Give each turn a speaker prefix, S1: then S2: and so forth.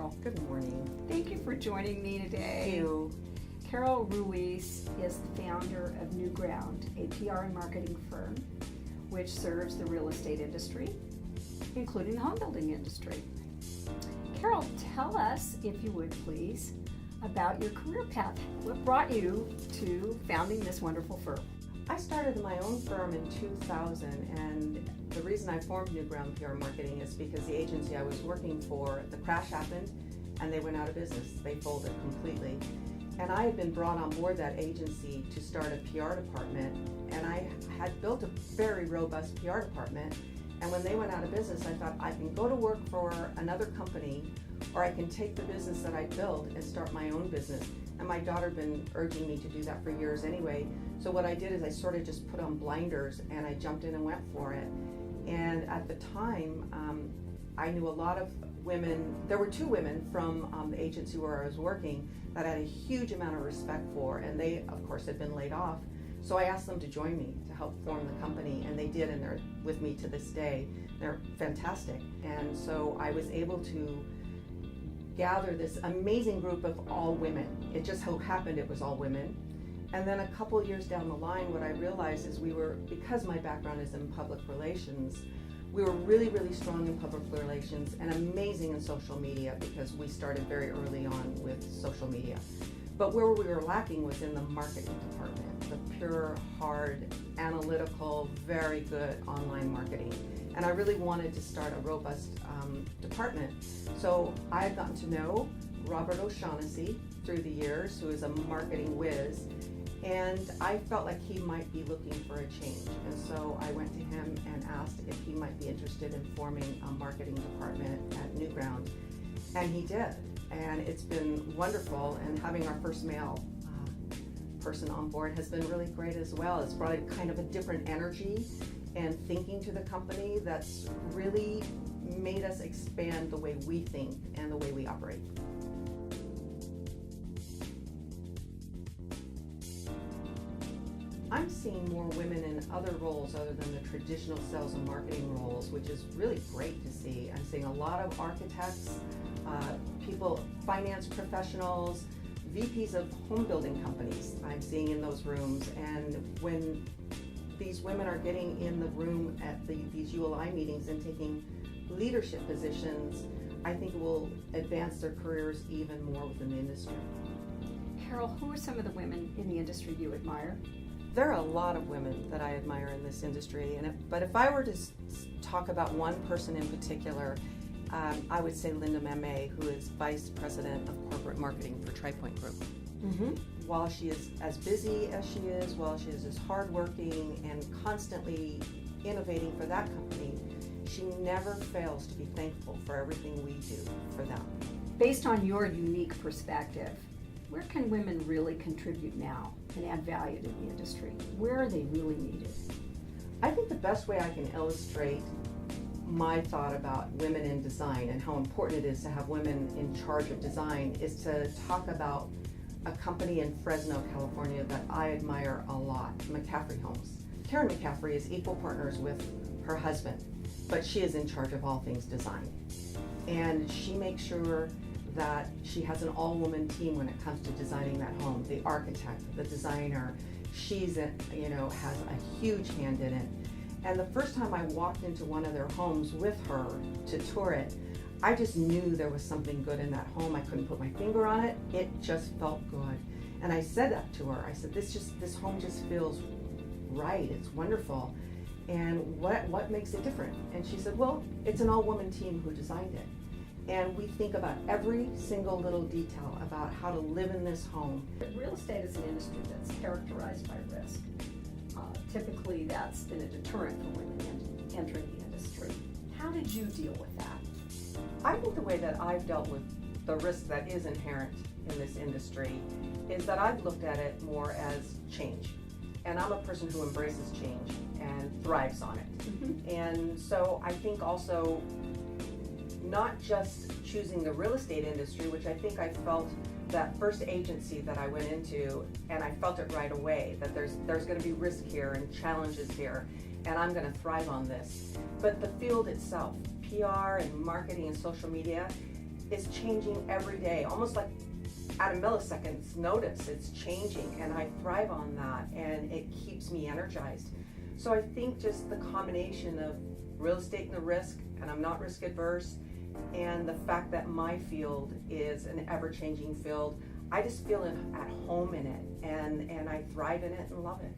S1: Carol.
S2: Good morning.
S1: Thank you for joining me today.
S2: Thank you.
S1: Carol Ruiz is the founder of NewGround, a PR and marketing firm which serves the real estate industry, including the home building industry. Carol, tell us, if you would please, about your career path. What brought you to founding this wonderful firm?
S2: I started my own firm in 2000, and the reason I formed NewGround PR Marketing is because the agency I was working for, the crash happened and they went out of business. They folded completely. And I had been brought on board that agency to start a PR department, and I had built a very robust PR department. And when they went out of business, I thought I can go to work for another company, or I can take the business that I built and start my own business. And my daughter had been urging me to do that for years anyway. So what I did is I sort of just put on blinders and I jumped in and went for it. And at the time, I knew a lot of women. There were two women from the agency where I was working that I had a huge amount of respect for, and they, of course, had been laid off. So I asked them to join me to help form the company, and they did, and they're with me to this day. They're fantastic. And so I was able to gather this amazing group of all women. It just so happened it was all women. And then a couple years down the line, what I realized is because my background is in public relations, we were really, really strong in public relations and amazing in social media because we started very early on with social media. But where we were lacking was in the marketing department, the pure, hard, analytical, very good online marketing. And I really wanted to start a robust department. So I had gotten to know Robert O'Shaughnessy through the years, who is a marketing whiz, and I felt like he might be looking for a change. And so I went to him and asked if he might be interested in forming a marketing department at NewGround, and he did. And it's been wonderful, and having our first male person on board has been really great as well. It's brought a kind of a different energy and thinking to the company that's really made us expand the way we think and the way we operate. I'm seeing more women in other roles other than the traditional sales and marketing roles, which is really great to see. I'm seeing a lot of architects, people, finance professionals, VPs of home building companies I'm seeing in those rooms. And when these women are getting in the room at these ULI meetings and taking leadership positions, I think it will advance their careers even more within the industry.
S1: Carol, who are some of the women in the industry you admire?
S2: There are a lot of women that I admire in this industry, but if I were to talk about one person in particular, I would say Linda Mamey, who is Vice President of Corporate Marketing for TriPoint Group. Mm-hmm. While she is as busy as she is, while she is as hardworking and constantly innovating for that company, she never fails to be thankful for everything we do for them.
S1: Based on your unique perspective, where can women really contribute now and add value to the industry? Where are they really needed?
S2: I think the best way I can illustrate my thought about women in design and how important it is to have women in charge of design is to talk about a company in Fresno, California that I admire a lot, McCaffrey Homes. Karen McCaffrey is equal partners with her husband, but she is in charge of all things design. And she makes sure that she has an all-woman team when it comes to designing that home. The architect, the designer, has a huge hand in it. And the first time I walked into one of their homes with her to tour it, I just knew there was something good in that home. I couldn't put my finger on it. It just felt good. And I said that to her. I said, this home just feels right. It's wonderful. And what makes it different? And she said, well, it's an all-woman team who designed it. And we think about every single little detail about how to live in this home.
S1: Real estate is an industry that's characterized by risk. Typically, that's been a deterrent for women entering the industry. How did you deal with that?
S2: I think the way that I've dealt with the risk that is inherent in this industry is that I've looked at it more as change. And I'm a person who embraces change and thrives on it. Mm-hmm. And so I think also not just choosing the real estate industry, which I think I felt that first agency that I went into, and I felt it right away, that there's going to be risk here and challenges here, and I'm going to thrive on this. But the field itself, PR and marketing and social media, is changing every day, almost like at a millisecond's notice, it's changing, and I thrive on that, and it keeps me energized. So I think just the combination of real estate and the risk, and I'm not risk adverse, and the fact that my field is an ever-changing field, I just feel at home in it, and I thrive in it and love it.